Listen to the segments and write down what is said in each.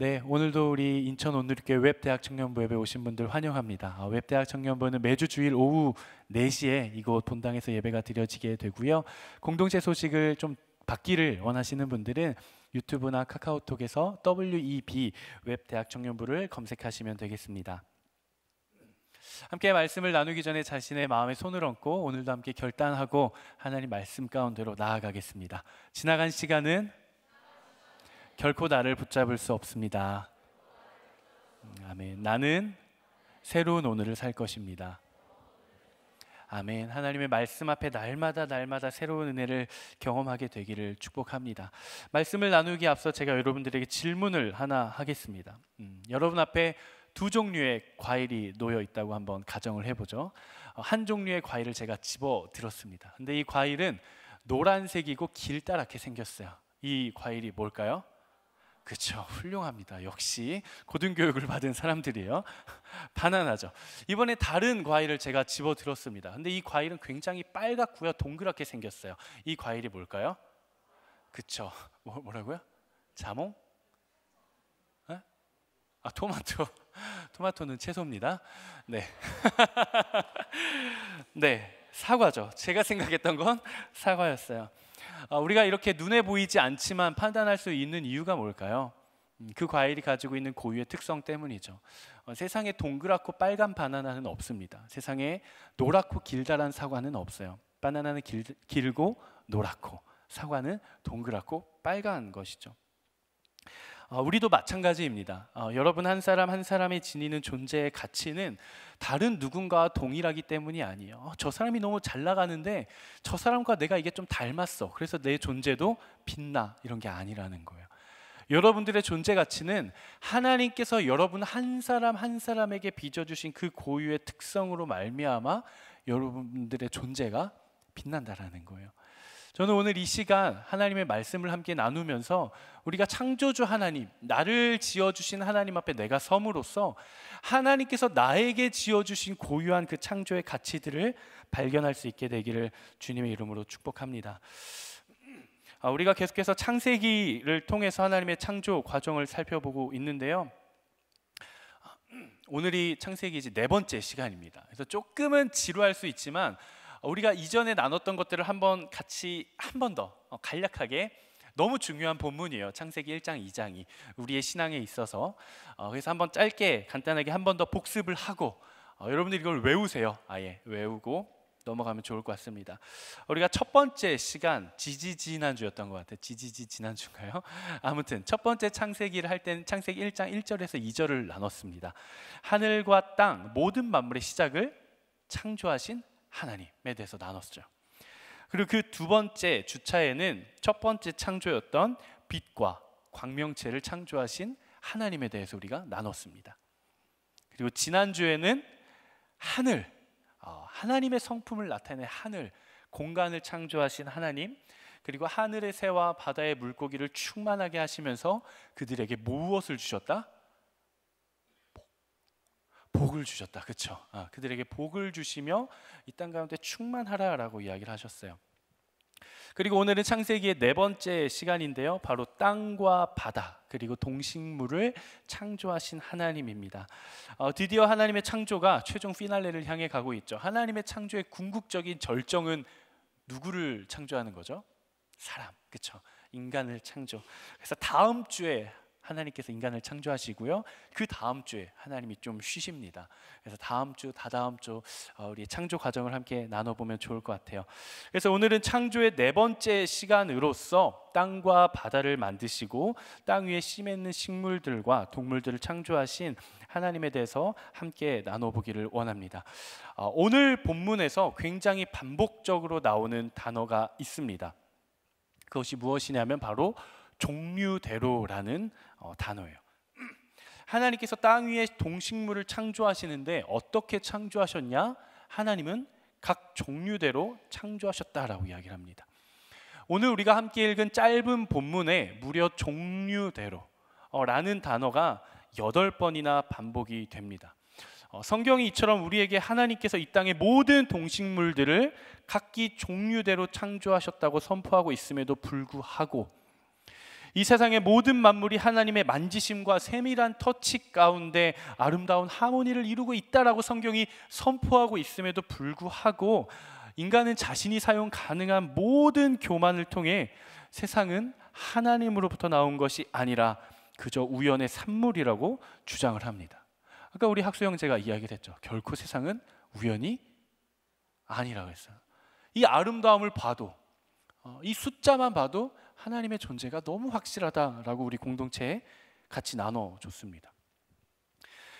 네, 오늘도 우리 인천 온누리교회 웹대학 청년부 예배 오신 분들 환영합니다. 웹대학 청년부는 매주 주일 오후 4시에 이곳 본당에서 예배가 드려지게 되고요. 공동체 소식을 좀 받기를 원하시는 분들은 유튜브나 카카오톡에서 WEB 웹대학 청년부를 검색하시면 되겠습니다. 함께 말씀을 나누기 전에 자신의 마음에 손을 얹고 오늘도 함께 결단하고 하나님 말씀 가운데로 나아가겠습니다. 지나간 시간은 결코 나를 붙잡을 수 없습니다. 아멘. 나는 새로운 오늘을 살 것입니다. 아멘. 하나님의 말씀 앞에 날마다 새로운 은혜를 경험하게 되기를 축복합니다. 말씀을 나누기 앞서 제가 여러분들에게 질문을 하나 하겠습니다. 여러분 앞에 두 종류의 과일이 놓여 있다고 한번 가정을 해보죠. 한 종류의 과일을 제가 집어 들었습니다. 근데 이 과일은 노란색이고 길다랗게 생겼어요. 이 과일이 뭘까요? 그렇죠. 훌륭합니다. 역시 고등교육을 받은 사람들이에요. 바나나죠. 이번에 다른 과일을 제가 집어 들었습니다. 근데 이 과일은 굉장히 빨갛고요, 동그랗게 생겼어요. 이 과일이 뭘까요? 그렇죠. 뭐라고요? 자몽? 에? 토마토. 토마토는 채소입니다. 네. 네, 사과죠. 제가 생각했던 건 사과였어요. 우리가 이렇게 눈에 보이지 않지만 판단할 수 있는 이유가 뭘까요? 그 과일이 가지고 있는 고유의 특성 때문이죠. 세상에 동그랗고 빨간 바나나는 없습니다. 세상에 노랗고 길다란 사과는 없어요. 바나나는 길고 노랗고 사과는 동그랗고 빨간 것이죠. 우리도 마찬가지입니다. 여러분 한 사람 한 사람이 지니는 존재의 가치는 다른 누군가와 동일하기 때문이 아니에요. 저 사람이 너무 잘 나가는데 저 사람과 내가 이게 좀 닮았어. 그래서 내 존재도 빛나. 이런 게 아니라는 거예요. 여러분들의 존재 가치는 하나님께서 여러분 한 사람 한 사람에게 빚어주신 그 고유의 특성으로 말미암아 여러분들의 존재가 빛난다라는 거예요. 저는 오늘 이 시간 하나님의 말씀을 함께 나누면서 우리가 창조주 하나님, 나를 지어주신 하나님 앞에 내가 섬으로써 하나님께서 나에게 지어주신 고유한 그 창조의 가치들을 발견할 수 있게 되기를 주님의 이름으로 축복합니다. 우리가 계속해서 창세기를 통해서 하나님의 창조 과정을 살펴보고 있는데요. 오늘이 창세기 이제 4번째 시간입니다. 그래서 조금은 지루할 수 있지만 우리가 이전에 나눴던 것들을 같이 한 번 더 간략하게, 너무 중요한 본문이에요. 창세기 1장 2장이 우리의 신앙에 있어서. 그래서 한번 짧게 간단하게 한 번 더 복습을 하고 여러분들이 이걸 외우세요. 아예 외우고 넘어가면 좋을 것 같습니다. 우리가 첫 번째 시간 지난주였던 것 같아요. 지난주인가요? 아무튼 첫 번째 창세기를 할 때는 창세기 1장 1절에서 2절을 나눴습니다. 하늘과 땅 모든 만물의 시작을 창조하신 하나님에 대해서 나눴죠. 그리고 그 두 번째 주차에는 첫 번째 창조였던 빛과 광명체를 창조하신 하나님에 대해서 우리가 나눴습니다. 그리고 지난주에는 하늘, 하나님의 성품을 나타내는 하늘, 공간을 창조하신 하나님, 그리고 하늘의 새와 바다의 물고기를 충만하게 하시면서 그들에게 무엇을 주셨다? 복을 주셨다. 그렇죠? 그들에게 복을 주시며 이 땅 가운데 충만하라라고 이야기를 하셨어요. 그리고 오늘은 창세기의 4번째 시간인데요. 바로 땅과 바다 그리고 동식물을 창조하신 하나님입니다. 드디어 하나님의 창조가 최종 피날레를 향해 가고 있죠. 하나님의 창조의 궁극적인 절정은 누구를 창조하는 거죠? 사람, 그렇죠? 인간을 창조. 그래서 다음 주에 하나님께서 인간을 창조하시고요. 그 다음 주에 하나님이 좀 쉬십니다. 그래서 다음 주, 다다음 주 우리 창조 과정을 함께 나눠보면 좋을 것 같아요. 그래서 오늘은 창조의 4번째 시간으로서 땅과 바다를 만드시고 땅 위에 씨 맺는 식물들과 동물들을 창조하신 하나님에 대해서 함께 나눠보기를 원합니다. 오늘 본문에서 굉장히 반복적으로 나오는 단어가 있습니다. 그것이 무엇이냐면 바로 종류대로라는 단어예요. 하나님께서 땅 위에 동식물을 창조하시는데 어떻게 창조하셨냐? 하나님은 각 종류대로 창조하셨다라고 이야기를 합니다. 오늘 우리가 함께 읽은 짧은 본문에 무려 종류대로 라는 단어가 8번이나 반복이 됩니다. 성경이 이처럼 우리에게 하나님께서 이 땅의 모든 동식물들을 각기 종류대로 창조하셨다고 선포하고 있음에도 불구하고 이 세상의 모든 만물이 하나님의 만지심과 세밀한 터치 가운데 아름다운 하모니를 이루고 있다라고 성경이 선포하고 있음에도 불구하고 인간은 자신이 사용 가능한 모든 교만을 통해 세상은 하나님으로부터 나온 것이 아니라 그저 우연의 산물이라고 주장을 합니다. 아까 우리 학수 형제가 이야기를 했죠. 결코 세상은 우연이 아니라고 했어요. 이 아름다움을 봐도, 이 숫자만 봐도 하나님의 존재가 너무 확실하다라고 우리 공동체에 같이 나눠줬습니다.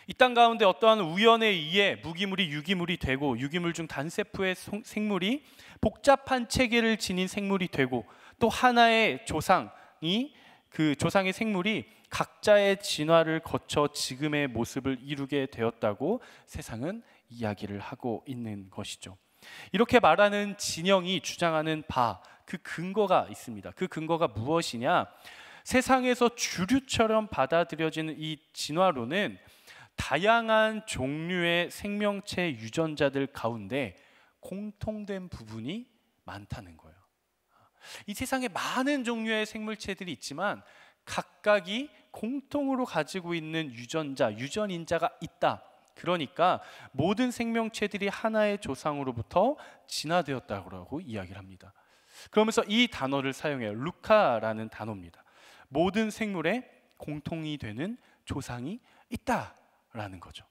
이 땅 가운데 어떠한 우연에 의해 무기물이 유기물이 되고, 유기물 중 단세포의 생물이 복잡한 체계를 지닌 생물이 되고, 또 하나의 조상이, 그 조상의 생물이 각자의 진화를 거쳐 지금의 모습을 이루게 되었다고 세상은 이야기를 하고 있는 것이죠. 이렇게 말하는 진영이 주장하는 바, 그 근거가 있습니다. 그 근거가 무엇이냐? 세상에서 주류처럼 받아들여지는 이 진화론은 다양한 종류의 생명체 유전자들 가운데 공통된 부분이 많다는 거예요. 이 세상에 많은 종류의 생물체들이 있지만 각각이 공통으로 가지고 있는 유전자, 유전인자가 있다. 그러니까 모든 생명체들이 하나의 조상으로부터 진화되었다고 이야기를 합니다. 그러면서 이 단어를 사용해요. 루카라는 단어입니다. 모든 생물에 공통이 되는 조상이 있다라는 거죠.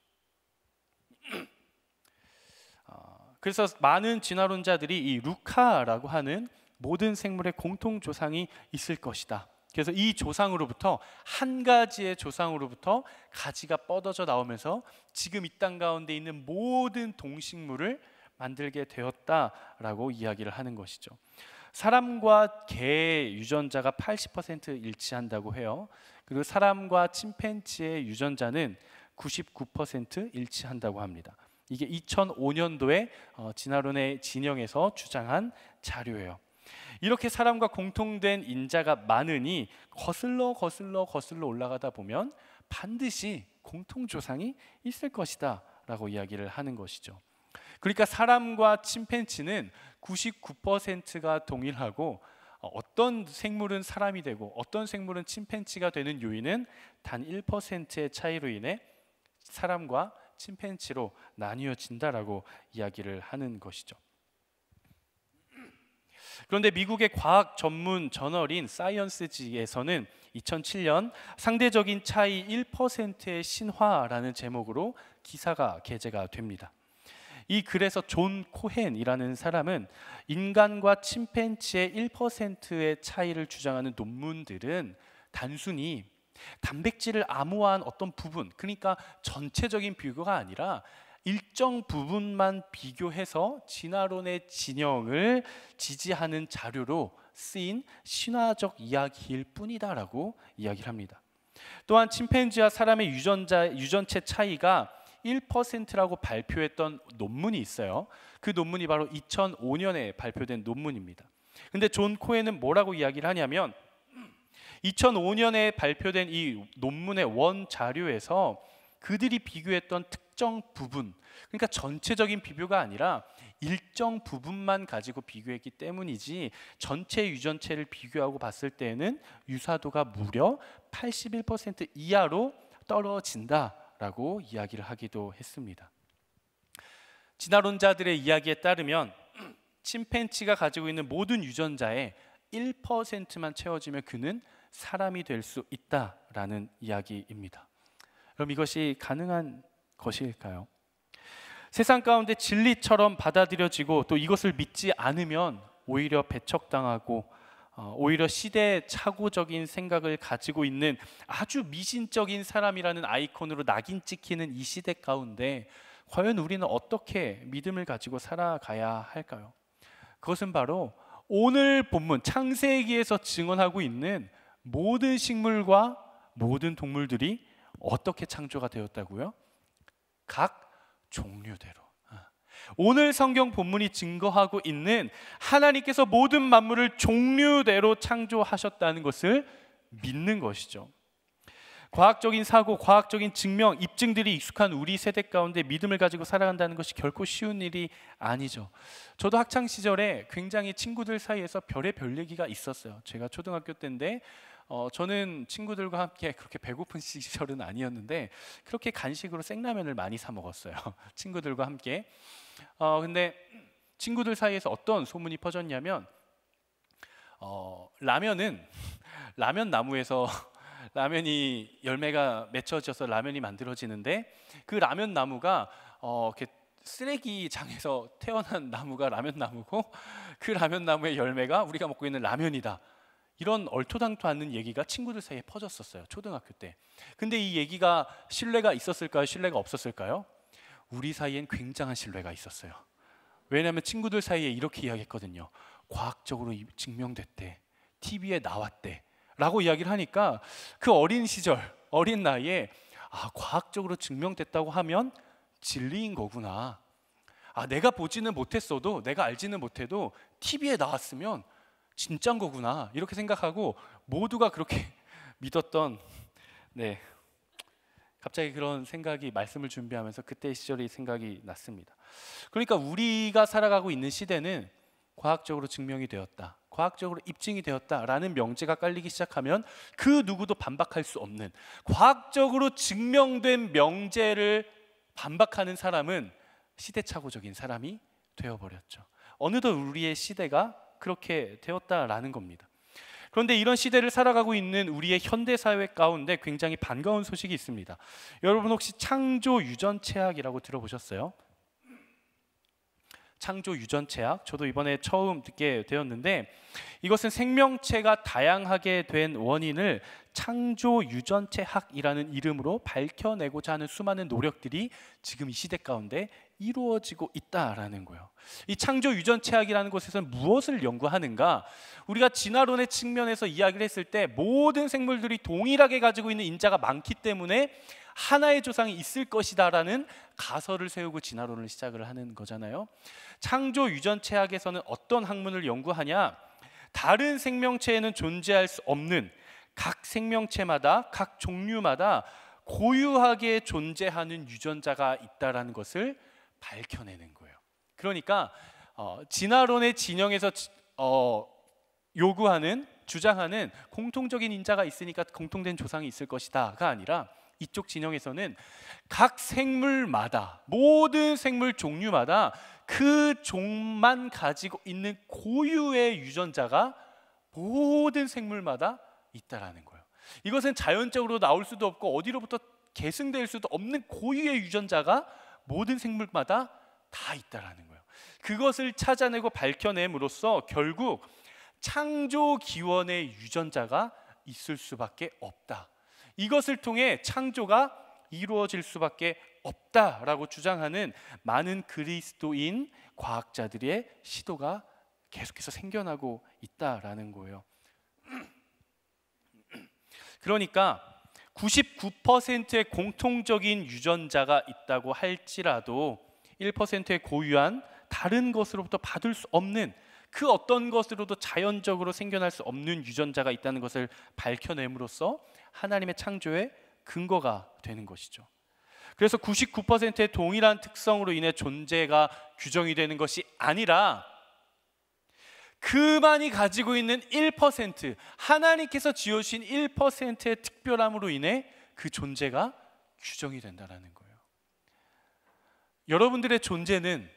그래서 많은 진화론자들이 이 루카라고 하는 모든 생물의 공통 조상이 있을 것이다. 그래서 이 조상으로부터, 한 가지의 조상으로부터 가지가 뻗어져 나오면서 지금 이 땅 가운데 있는 모든 동식물을 만들게 되었다라고 이야기를 하는 것이죠. 사람과 개의 유전자가 80% 일치한다고 해요. 그리고 사람과 침팬지의 유전자는 99% 일치한다고 합니다. 이게 2005년도에 진화론의 진영에서 주장한 자료예요. 이렇게 사람과 공통된 인자가 많으니 거슬러 올라가다 보면 반드시 공통 조상이 있을 것이다 라고 이야기를 하는 것이죠. 그러니까 사람과 침팬지는 99%가 동일하고, 어떤 생물은 사람이 되고 어떤 생물은 침팬지가 되는 요인은 단 1%의 차이로 인해 사람과 침팬지로 나뉘어진다라고 이야기를 하는 것이죠. 그런데 미국의 과학 전문 저널인 사이언스지에서는 2007년 상대적인 차이 1%의 신화라는 제목으로 기사가 게재가 됩니다. 이 글에서 존 코헨이라는 사람은 인간과 침팬지의 1%의 차이를 주장하는 논문들은 단순히 단백질을 암호화한 어떤 부분, 그러니까 전체적인 비교가 아니라 일정 부분만 비교해서 진화론의 진영을 지지하는 자료로 쓰인 신화적 이야기일 뿐이다라고 이야기를 합니다. 또한 침팬지와 사람의 유전체 차이가 1%라고 발표했던 논문이 있어요. 그 논문이 바로 2005년에 발표된 논문입니다. 근데 존 코헨은 뭐라고 이야기를 하냐면 2005년에 발표된 이 논문의 원 자료에서 그들이 비교했던 특정 부분, 그러니까 전체적인 비교가 아니라 일정 부분만 가지고 비교했기 때문이지 전체 유전체를 비교하고 봤을 때에는 유사도가 무려 81% 이하로 떨어진다라고 이야기를 하기도 했습니다. 진화론자들의 이야기에 따르면 침팬지가 가지고 있는 모든 유전자의 1%만 채워지면 그는 사람이 될 수 있다라는 이야기입니다. 그럼 이것이 가능한 것일까요? 세상 가운데 진리처럼 받아들여지고 또 이것을 믿지 않으면 오히려 배척당하고 오히려 시대착오적인 생각을 가지고 있는 아주 미신적인 사람이라는 아이콘으로 낙인 찍히는 이 시대 가운데 과연 우리는 어떻게 믿음을 가지고 살아가야 할까요? 그것은 바로 오늘 본문 창세기에서 증언하고 있는 모든 식물과 모든 동물들이 어떻게 창조가 되었다고요? 각 종류대로. 오늘 성경 본문이 증거하고 있는 하나님께서 모든 만물을 종류대로 창조하셨다는 것을 믿는 것이죠. 과학적인 사고, 과학적인 증명, 입증들이 익숙한 우리 세대 가운데 믿음을 가지고 살아간다는 것이 결코 쉬운 일이 아니죠. 저도 학창 시절에 굉장히 친구들 사이에서 별의 별 얘기가 있었어요. 제가 초등학교 때인데 저는 친구들과 함께 그렇게 배고픈 시절은 아니었는데 그렇게 간식으로 생라면을 많이 사 먹었어요. 친구들과 함께. 근데 친구들 사이에서 어떤 소문이 퍼졌냐면 라면은 라면 나무에서 라면이 열매가 맺혀져서 라면이 만들어지는데 그 라면 나무가 이렇게 쓰레기장에서 태어난 나무가 라면 나무고 그 라면 나무의 열매가 우리가 먹고 있는 라면이다. 이런 얼토당토 않는 얘기가 친구들 사이에 퍼졌었어요. 초등학교 때. 근데 이 얘기가 신뢰가 있었을까요? 신뢰가 없었을까요? 우리 사이엔 굉장한 신뢰가 있었어요. 왜냐하면 친구들 사이에 이렇게 이야기했거든요. 과학적으로 증명됐대. TV에 나왔대. 라고 이야기를 하니까 그 어린 시절, 어린 나이에 과학적으로 증명됐다고 하면 진리인 거구나. 내가 보지는 못했어도, 내가 알지는 못해도 TV에 나왔으면 진짜인 거구나. 이렇게 생각하고 모두가 그렇게 믿었던, 갑자기 그런 생각이, 말씀을 준비하면서 그때 시절이 생각이 났습니다. 그러니까 우리가 살아가고 있는 시대는 과학적으로 증명이 되었다, 과학적으로 입증이 되었다라는 명제가 깔리기 시작하면 그 누구도 반박할 수 없는, 과학적으로 증명된 명제를 반박하는 사람은 시대착오적인 사람이 되어버렸죠. 어느덧 우리의 시대가 그렇게 되었다라는 겁니다. 그런데 이런 시대를 살아가고 있는 우리의 현대사회 가운데 굉장히 반가운 소식이 있습니다. 여러분 혹시 창조 유전체학이라고 들어보셨어요? 창조 유전체학, 저도 이번에 처음 듣게 되었는데 이것은 생명체가 다양하게 된 원인을 창조 유전체학이라는 이름으로 밝혀내고자 하는 수많은 노력들이 지금 이 시대 가운데 이루어지고 있다라는 거예요. 이 창조 유전체학이라는 곳에서는 무엇을 연구하는가? 우리가 진화론의 측면에서 이야기를 했을 때 모든 생물들이 동일하게 가지고 있는 인자가 많기 때문에 하나의 조상이 있을 것이다라는 가설을 세우고 진화론을 시작을 하는 거잖아요. 창조 유전체학에서는 어떤 학문을 연구하냐? 다른 생명체에는 존재할 수 없는, 각 생명체마다, 각 종류마다 고유하게 존재하는 유전자가 있다라는 것을 밝혀내는 거예요. 그러니까 진화론의 진영에서 요구하는, 주장하는 공통적인 인자가 있으니까 공통된 조상이 있을 것이다가 아니라, 이쪽 진영에서는 각 생물마다, 모든 생물 종류마다 그 종만 가지고 있는 고유의 유전자가 모든 생물마다 있다라는 거예요. 이것은 자연적으로 나올 수도 없고 어디로부터 계승될 수도 없는 고유의 유전자가 모든 생물마다 다 있다라는 거예요. 그것을 찾아내고 밝혀냄으로써 결국 창조 기원의 유전자가 있을 수밖에 없다. 이것을 통해 창조가 이루어질 수밖에 없다라고 주장하는 많은 그리스도인 과학자들의 시도가 계속해서 생겨나고 있다라는 거예요. 그러니까 99%의 공통적인 유전자가 있다고 할지라도 1%의 고유한 다른 것으로부터 받을 수 없는, 그 어떤 것으로도 자연적으로 생겨날 수 없는 유전자가 있다는 것을 밝혀냄으로써 하나님의 창조의 근거가 되는 것이죠. 그래서 99%의 동일한 특성으로 인해 존재가 규정이 되는 것이 아니라 그만이 가지고 있는 1%, 하나님께서 지어주신 1%의 특별함으로 인해 그 존재가 규정이 된다는 거예요. 여러분들의 존재는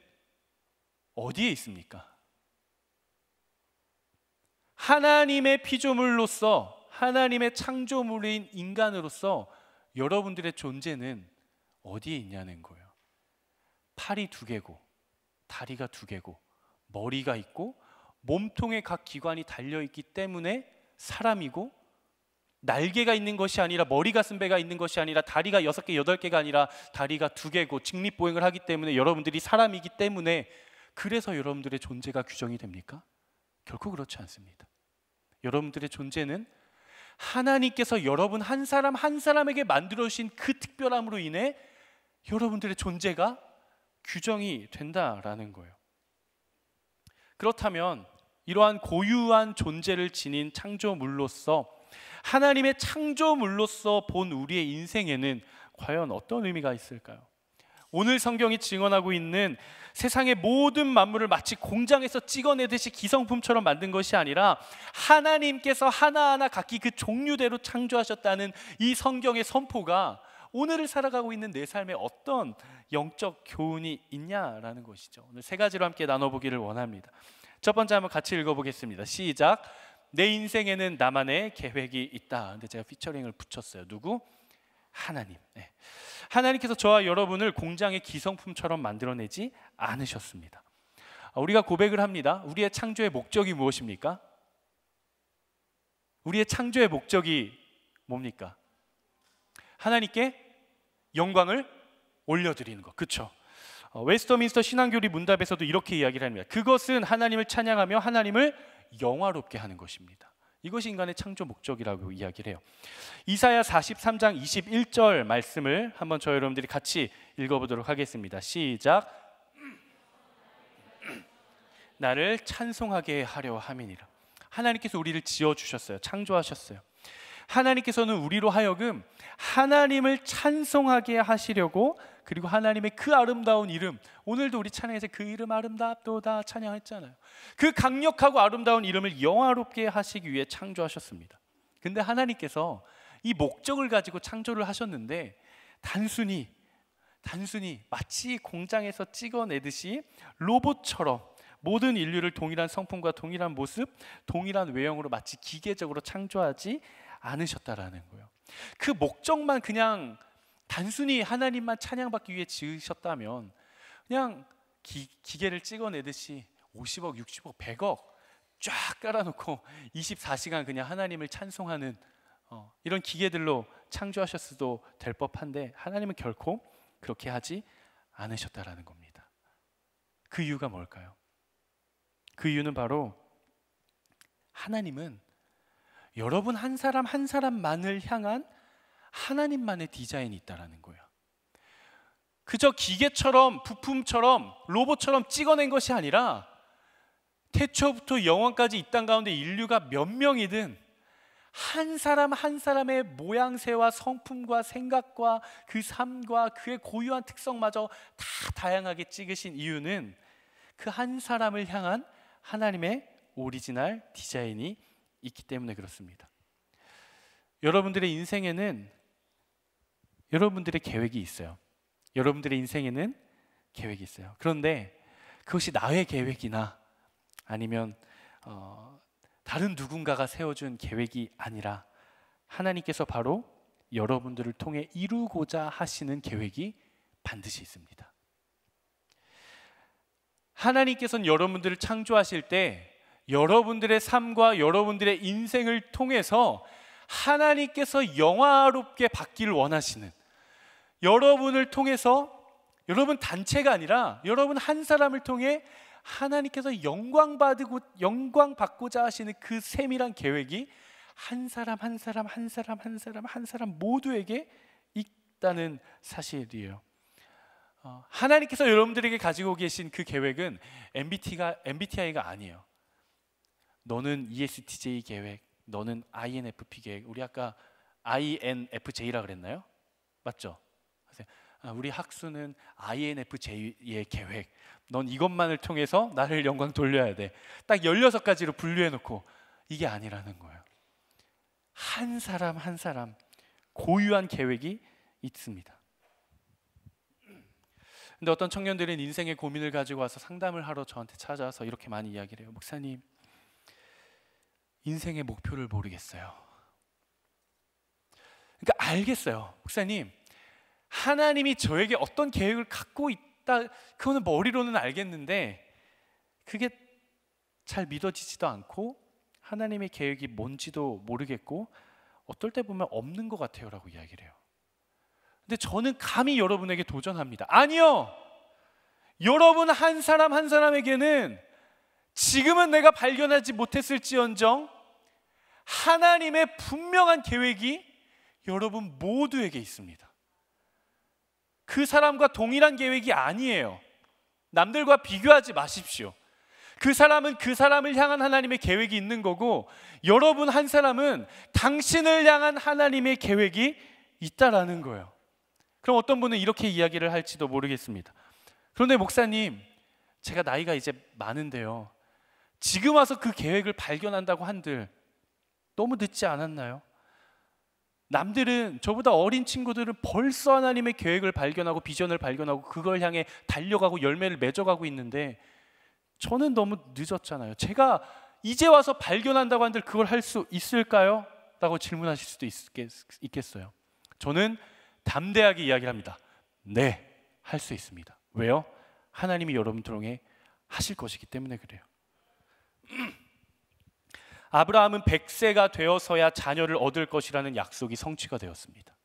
어디에 있습니까? 하나님의 피조물로서, 하나님의 창조물인 인간으로서 여러분들의 존재는 어디에 있냐는 거예요. 팔이 2개고 다리가 2개고 머리가 있고 몸통에 각 기관이 달려있기 때문에 사람이고, 날개가 있는 것이 아니라, 머리가 쓴 배가 있는 것이 아니라, 다리가 6개, 8개가 아니라 다리가 2개고 직립보행을 하기 때문에 여러분들이 사람이기 때문에, 그래서 여러분들의 존재가 규정이 됩니까? 결코 그렇지 않습니다. 여러분들의 존재는 하나님께서 여러분 한 사람 한 사람에게 만들어주신 그 특별함으로 인해 여러분들의 존재가 규정이 된다라는 거예요. 그렇다면 이러한 고유한 존재를 지닌 창조물로서, 하나님의 창조물로서 본 우리의 인생에는 과연 어떤 의미가 있을까요? 오늘 성경이 증언하고 있는 세상의 모든 만물을 마치 공장에서 찍어내듯이 기성품처럼 만든 것이 아니라 하나님께서 하나하나 각기 그 종류대로 창조하셨다는 이 성경의 선포가 오늘을 살아가고 있는 내 삶에 어떤 영적 교훈이 있냐라는 것이죠. 오늘 세 가지로 함께 나눠보기를 원합니다. 첫 번째 한번 같이 읽어보겠습니다. 시작. 내 인생에는 나만의 계획이 있다. 근데 제가 피처링을 붙였어요. 누구? 하나님. 네. 하나님께서 저와 여러분을 공장의 기성품처럼 만들어내지 않으셨습니다. 우리가 고백을 합니다. 우리의 창조의 목적이 무엇입니까? 우리의 창조의 목적이 뭡니까? 하나님께 영광을 올려드리는 것. 그렇죠? 웨스터민스터 신앙교리 문답에서도 이렇게 이야기를 합니다. 그것은 하나님을 찬양하며 하나님을 영화롭게 하는 것입니다. 이것이 인간의 창조 목적이라고 이야기를 해요. 이사야 43장 21절 말씀을 한번 저 여러분들이 같이 읽어보도록 하겠습니다. 시작. 나를 찬송하게 하려 함이니라. 하나님께서 우리를 지어주셨어요. 창조하셨어요. 하나님께서는 우리로 하여금 하나님을 찬송하게 하시려고, 그리고 하나님의 그 아름다운 이름, 오늘도 우리 찬양에서 그 이름 아름답도다 찬양했잖아요. 그 강력하고 아름다운 이름을 영화롭게 하시기 위해 창조하셨습니다. 근데 하나님께서 이 목적을 가지고 창조를 하셨는데 단순히 마치 공장에서 찍어내듯이 로봇처럼 모든 인류를 동일한 성품과 동일한 모습, 동일한 외형으로 마치 기계적으로 창조하지 않으셨다라는 거예요. 그 목적만 그냥 단순히 하나님만 찬양받기 위해 지으셨다면 그냥 기계를 찍어내듯이 50억, 60억, 100억 쫙 깔아놓고 24시간 그냥 하나님을 찬송하는 이런 기계들로 창조하셨어도 될 법한데 하나님은 결코 그렇게 하지 않으셨다라는 겁니다. 그 이유가 뭘까요? 그 이유는 바로 하나님은 여러분 한 사람 한 사람만을 향한 하나님만의 디자인이 있다라는 거예요. 그저 기계처럼 부품처럼 로봇처럼 찍어낸 것이 아니라 태초부터 영원까지 이 땅 가운데 인류가 몇 명이든 한 사람 한 사람의 모양새와 성품과 생각과 그 삶과 그의 고유한 특성마저 다 다양하게 찍으신 이유는 그 한 사람을 향한 하나님의 오리지널 디자인이 있기 때문에 그렇습니다. 여러분들의 인생에는 여러분들의 계획이 있어요. 여러분들의 인생에는 계획이 있어요. 그런데 그것이 나의 계획이나 아니면 다른 누군가가 세워준 계획이 아니라 하나님께서 바로 여러분들을 통해 이루고자 하시는 계획이 반드시 있습니다. 하나님께서는 여러분들을 창조하실 때 여러분들의 삶과 여러분들의 인생을 통해서 하나님께서 영화롭게 받기를 원하시는, 여러분을 통해서, 여러분 단체가 아니라 여러분 한 사람을 통해 하나님께서 영광 받고자 하시는 그 세밀한 계획이 한 사람 한 사람 한 사람 한 사람 한 사람 모두에게 있다는 사실이에요. 하나님께서 여러분들에게 가지고 계신 그 계획은 MBTI가 아니에요. 너는 ESTJ 계획, 너는 INFP 계획. 우리 아까 INFJ라 그랬나요? 맞죠? 우리 학수는 INFJ의 계획. 넌 이것만을 통해서 나를 영광 돌려야 돼. 딱 16가지로 분류해놓고 이게 아니라는 거예요. 한 사람 한 사람 고유한 계획이 있습니다. 근데 어떤 청년들은 인생의 고민을 가지고 와서 상담을 하러 저한테 찾아와서 이렇게 많이 이야기를 해요. 목사님, 인생의 목표를 모르겠어요. 그러니까 알겠어요. 목사님, 하나님이 저에게 어떤 계획을 갖고 있다, 그거는 머리로는 알겠는데 그게 잘 믿어지지도 않고 하나님의 계획이 뭔지도 모르겠고 어떨 때 보면 없는 것 같아요 라고 이야기를 해요. 근데 저는 감히 여러분에게 도전합니다. 아니요, 여러분 한 사람 한 사람에게는 지금은 내가 발견하지 못했을지언정 하나님의 분명한 계획이 여러분 모두에게 있습니다. 그 사람과 동일한 계획이 아니에요. 남들과 비교하지 마십시오. 그 사람은 그 사람을 향한 하나님의 계획이 있는 거고 여러분 한 사람은 당신을 향한 하나님의 계획이 있다라는 거예요. 그럼 어떤 분은 이렇게 이야기를 할지도 모르겠습니다. 그런데 목사님, 제가 나이가 이제 많은데요, 지금 와서 그 계획을 발견한다고 한들 너무 늦지 않았나요? 남들은, 저보다 어린 친구들은 벌써 하나님의 계획을 발견하고 비전을 발견하고 그걸 향해 달려가고 열매를 맺어가고 있는데 저는 너무 늦었잖아요. 제가 이제 와서 발견한다고 한들 그걸 할 수 있을까요? 라고 질문하실 수도 있겠어요. 저는 담대하게 이야기를 합니다. 네, 할 수 있습니다. 왜요? 하나님이 여러분 통해 하실 것이기 때문에 그래요. 아브라함은 100세가 되어서야 자녀를 얻을 것이라는 약속이 성취가 되었습니다.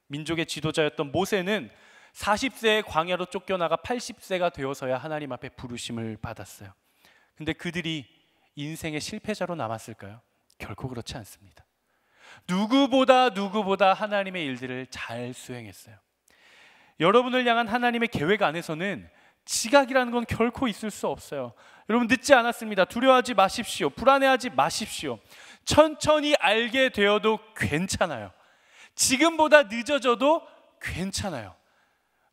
민족의 지도자였던 모세는 40세에 광야로 쫓겨나가 80세가 되어서야 하나님 앞에 부르심을 받았어요. 근데 그들이 인생의 실패자로 남았을까요? 결코 그렇지 않습니다. 누구보다 하나님의 일들을 잘 수행했어요. 여러분을 향한 하나님의 계획 안에서는 지각이라는 건 결코 있을 수 없어요. 여러분, 늦지 않았습니다. 두려워하지 마십시오. 불안해하지 마십시오. 천천히 알게 되어도 괜찮아요. 지금보다 늦어져도 괜찮아요.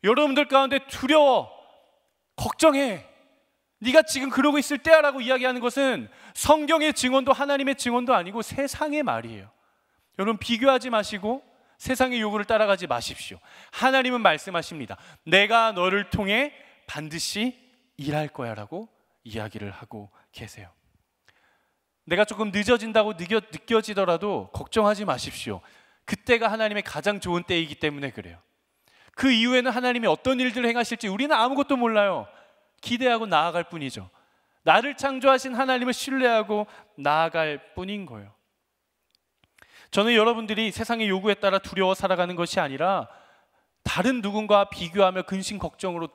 여러분들 가운데 두려워, 걱정해, 네가 지금 그러고 있을 때야 라고 이야기하는 것은 성경의 증언도 하나님의 증언도 아니고 세상의 말이에요. 여러분, 비교하지 마시고 세상의 요구를 따라가지 마십시오. 하나님은 말씀하십니다. 내가 너를 통해 반드시 일할 거야 라고 이야기를 하고 계세요. 내가 조금 늦어진다고 느껴지더라도 걱정하지 마십시오. 그때가 하나님의 가장 좋은 때이기 때문에 그래요. 그 이후에는 하나님이 어떤 일들을 행하실지 우리는 아무것도 몰라요. 기대하고 나아갈 뿐이죠. 나를 창조하신 하나님을 신뢰하고 나아갈 뿐인 거예요. 저는 여러분들이 세상의 요구에 따라 두려워 살아가는 것이 아니라 다른 누군가와 비교하며 근심 걱정으로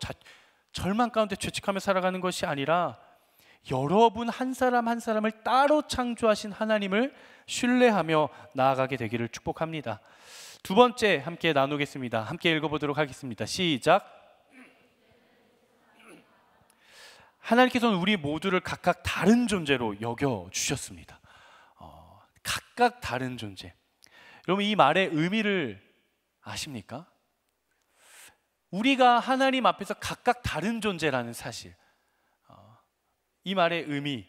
절망 가운데 죄책하며 살아가는 것이 아니라 여러분 한 사람 한 사람을 따로 창조하신 하나님을 신뢰하며 나아가게 되기를 축복합니다. 두 번째 함께 나누겠습니다. 함께 읽어보도록 하겠습니다. 시작. 하나님께서는 우리 모두를 각각 다른 존재로 여겨주셨습니다. 각각 다른 존재. 여러분, 이 말의 의미를 아십니까? 우리가 하나님 앞에서 각각 다른 존재라는 사실, 이 말의 의미,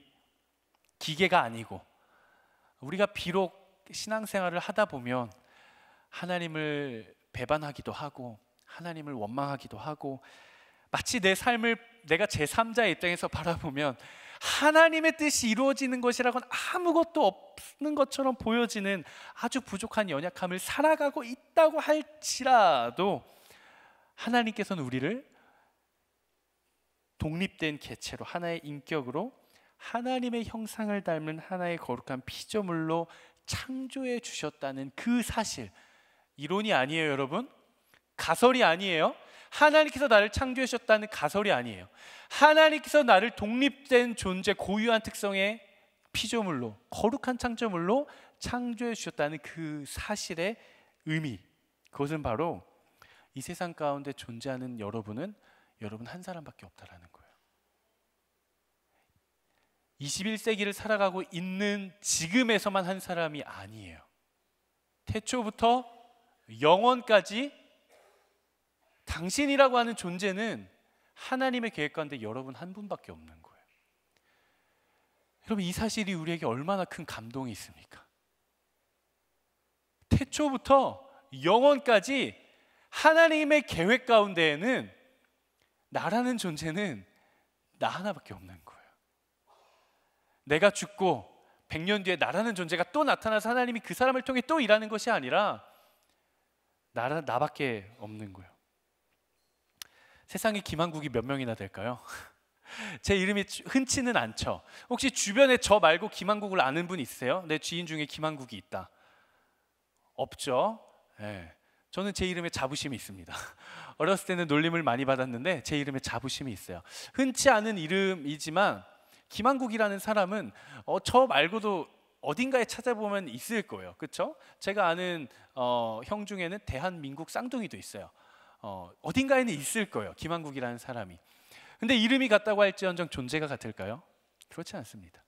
기계가 아니고 우리가 비록 신앙생활을 하다 보면 하나님을 배반하기도 하고 하나님을 원망하기도 하고 마치 내 삶을 내가 제3자의 입장에서 바라보면 하나님의 뜻이 이루어지는 것이라고는 아무것도 없는 것처럼 보여지는 아주 부족한 연약함을 살아가고 있다고 할지라도 하나님께서는 우리를 독립된 개체로 하나의 인격으로 하나님의 형상을 닮은 하나의 거룩한 피조물로 창조해 주셨다는 그 사실, 이론이 아니에요 여러분. 가설이 아니에요. 하나님께서 나를 창조해 주셨다는 가설이 아니에요. 하나님께서 나를 독립된 존재, 고유한 특성의 피조물로, 거룩한 창조물로 창조해 주셨다는 그 사실의 의미, 그것은 바로 이 세상 가운데 존재하는 여러분은 여러분 한 사람밖에 없다라는 거예요. 21세기를 살아가고 있는 지금에서만 한 사람이 아니에요. 태초부터 영원까지 당신이라고 하는 존재는 하나님의 계획 가운데 여러분 한 분밖에 없는 거예요. 여러분, 이 사실이 우리에게 얼마나 큰 감동이 있습니까? 태초부터 영원까지 하나님의 계획 가운데에는 나라는 존재는 나 하나밖에 없는 거예요. 내가 죽고 100년 뒤에 나라는 존재가 또 나타나서 하나님이 그 사람을 통해 또 일하는 것이 아니라 나밖에 없는 거예요. 세상에 김한국이 몇 명이나 될까요? 제 이름이 흔치는 않죠. 혹시 주변에 저 말고 김한국을 아는 분 있으세요? 내 지인 중에 김한국이 있다. 없죠? 네. 저는 제 이름에 자부심이 있습니다. 어렸을 때는 놀림을 많이 받았는데 제 이름에 자부심이 있어요. 흔치 않은 이름이지만 김한국이라는 사람은 저 말고도 어딘가에 찾아보면 있을 거예요. 그렇죠? 제가 아는 형 중에는 대한민국 쌍둥이도 있어요. 어딘가에는 있을 거예요. 김한국이라는 사람이. 근데 이름이 같다고 할지언정 존재가 같을까요? 그렇지 않습니다.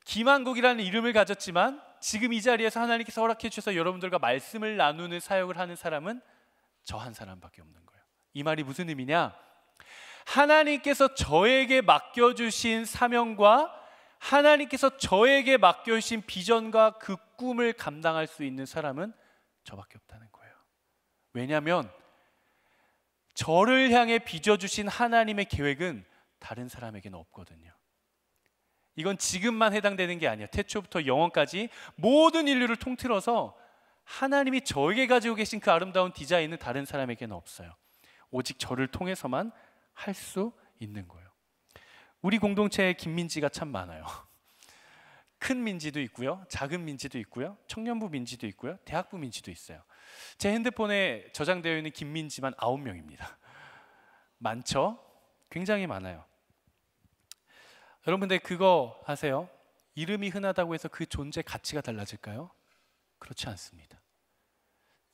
김한국이라는 이름을 가졌지만 지금 이 자리에서 하나님께서 허락해 주셔서 여러분들과 말씀을 나누는 사역을 하는 사람은 저 한 사람밖에 없는 거예요. 이 말이 무슨 의미냐? 하나님께서 저에게 맡겨주신 사명과 하나님께서 저에게 맡겨주신 비전과 그 꿈을 감당할 수 있는 사람은 저밖에 없다는 거예요. 왜냐하면 저를 향해 빚어주신 하나님의 계획은 다른 사람에게는 없거든요. 이건 지금만 해당되는 게 아니에요. 태초부터 영원까지 모든 인류를 통틀어서 하나님이 저에게 가지고 계신 그 아름다운 디자인은 다른 사람에게는 없어요. 오직 저를 통해서만 할 수 있는 거예요. 우리 공동체에 김민지가 참 많아요. 큰 민지도 있고요, 작은 민지도 있고요, 청년부 민지도 있고요, 대학부 민지도 있어요. 제 핸드폰에 저장되어 있는 김민지만 9명입니다. 많죠? 굉장히 많아요. 여러분들 그거 아세요? 이름이 흔하다고 해서 그 존재 가치가 달라질까요? 그렇지 않습니다.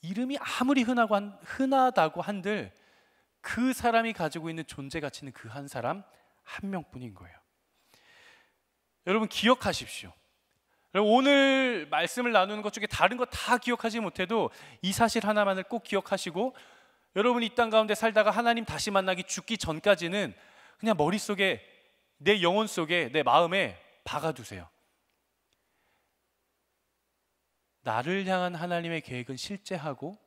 이름이 아무리 흔하다고 한들 그 사람이 가지고 있는 존재 가치는 그 한 사람 한 명뿐인 거예요. 여러분 기억하십시오. 오늘 말씀을 나누는 것 중에 다른 거 다 기억하지 못해도 이 사실 하나만을 꼭 기억하시고, 여러분이 이 땅 가운데 살다가 하나님 다시 만나기 죽기 전까지는 그냥 머릿속에, 내 영혼 속에, 내 마음에 박아두세요. 나를 향한 하나님의 계획은 실제하고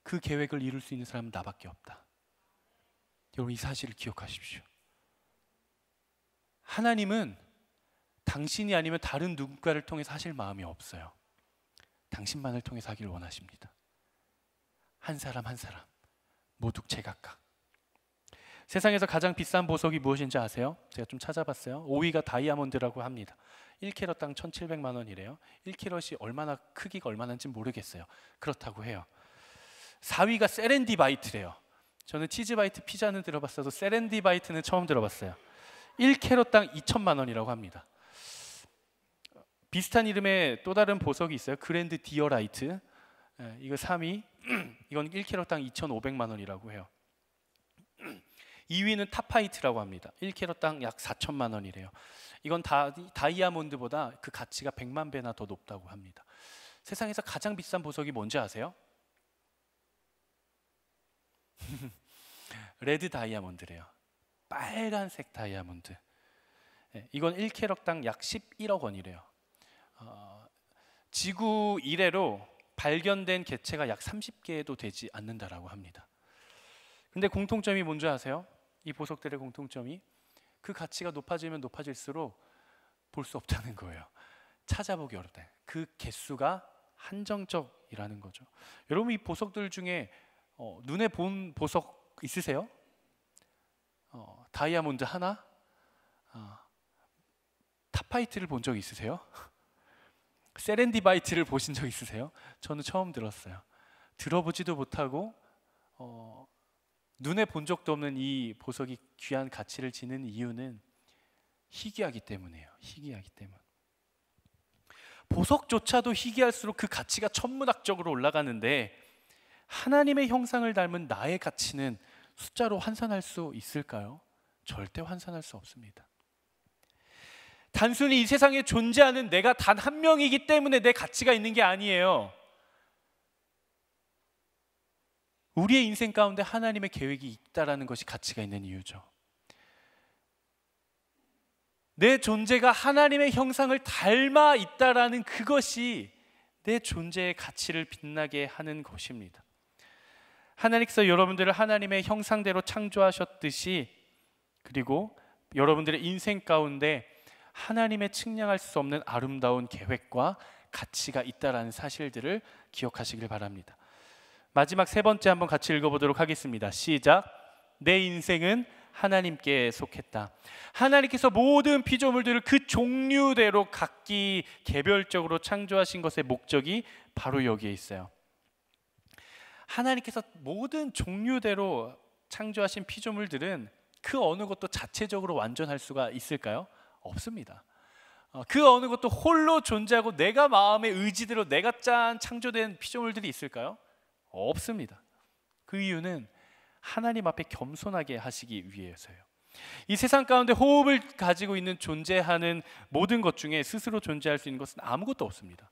그 계획을 이룰 수 있는 사람은 나밖에 없다. 여러분 이 사실을 기억하십시오. 하나님은 당신이 아니면 다른 누군가를 통해서 하실 마음이 없어요. 당신만을 통해서 하기를 원하십니다. 한 사람 한 사람 모두 제각각. 세상에서 가장 비싼 보석이 무엇인지 아세요? 제가 좀 찾아봤어요. 5위가 다이아몬드라고 합니다. 1캐럿당 1,700만 원이래요. 1캐럿이 얼마나 크기가 얼마나인지 모르겠어요. 그렇다고 해요. 4위가 세렌디바이트래요. 저는 치즈바이트 피자는 들어봤어도 세렌디바이트는 처음 들어봤어요. 1캐럿당 2천만 원이라고 합니다. 비슷한 이름의 또 다른 보석이 있어요. 그랜드 디어라이트. 이거 3위. 이건 1캐럿당 2,500만 원이라고 해요. 2위는 타파이트라고 합니다. 1캐럿당 약 4천만 원이래요. 이건 다이아몬드보다 그 가치가 100만 배나 더 높다고 합니다. 세상에서 가장 비싼 보석이 뭔지 아세요? 레드 다이아몬드래요. 빨간색 다이아몬드. 이건 1캐럿당 약 11억 원이래요. 지구 이래로 발견된 개체가 약 30개도 되지 않는다라고 합니다. 근데 공통점이 뭔지 아세요? 이 보석들의 공통점이 그 가치가 높아지면 높아질수록 볼 수 없다는 거예요. 찾아보기 어렵다. 그 개수가 한정적이라는 거죠. 여러분 이 보석들 중에 눈에 본 보석 있으세요? 다이아몬드 하나? 타파이트를 본 적 있으세요? 세렌디바이트를 보신 적 있으세요? 저는 처음 들었어요. 들어보지도 못하고 눈에 본 적도 없는 이 보석이 귀한 가치를 지닌 이유는 희귀하기 때문이에요. 희귀하기 때문. 보석조차도 희귀할수록 그 가치가 천문학적으로 올라가는데 하나님의 형상을 닮은 나의 가치는 숫자로 환산할 수 있을까요? 절대 환산할 수 없습니다. 단순히 이 세상에 존재하는 내가 단 한 명이기 때문에 내 가치가 있는 게 아니에요. 우리의 인생 가운데 하나님의 계획이 있다라는 것이 가치가 있는 이유죠. 내 존재가 하나님의 형상을 닮아 있다라는 그것이 내 존재의 가치를 빛나게 하는 것입니다. 하나님께서 여러분들을 하나님의 형상대로 창조하셨듯이, 그리고 여러분들의 인생 가운데 하나님의 측량할 수 없는 아름다운 계획과 가치가 있다라는 사실들을 기억하시길 바랍니다. 마지막 세 번째 한번 같이 읽어보도록 하겠습니다. 시작. 내 인생은 하나님께 속했다. 하나님께서 모든 피조물들을 그 종류대로 각기 개별적으로 창조하신 것의 목적이 바로 여기에 있어요. 하나님께서 모든 종류대로 창조하신 피조물들은 그 어느 것도 자체적으로 완전할 수가 있을까요? 없습니다. 그 어느 것도 홀로 존재하고 내가 마음의 의지대로 내가 짠 창조된 피조물들이 있을까요? 없습니다. 그 이유는 하나님 앞에 겸손하게 하시기 위해서요. 이 세상 가운데 호흡을 가지고 있는 존재하는 모든 것 중에 스스로 존재할 수 있는 것은 아무것도 없습니다.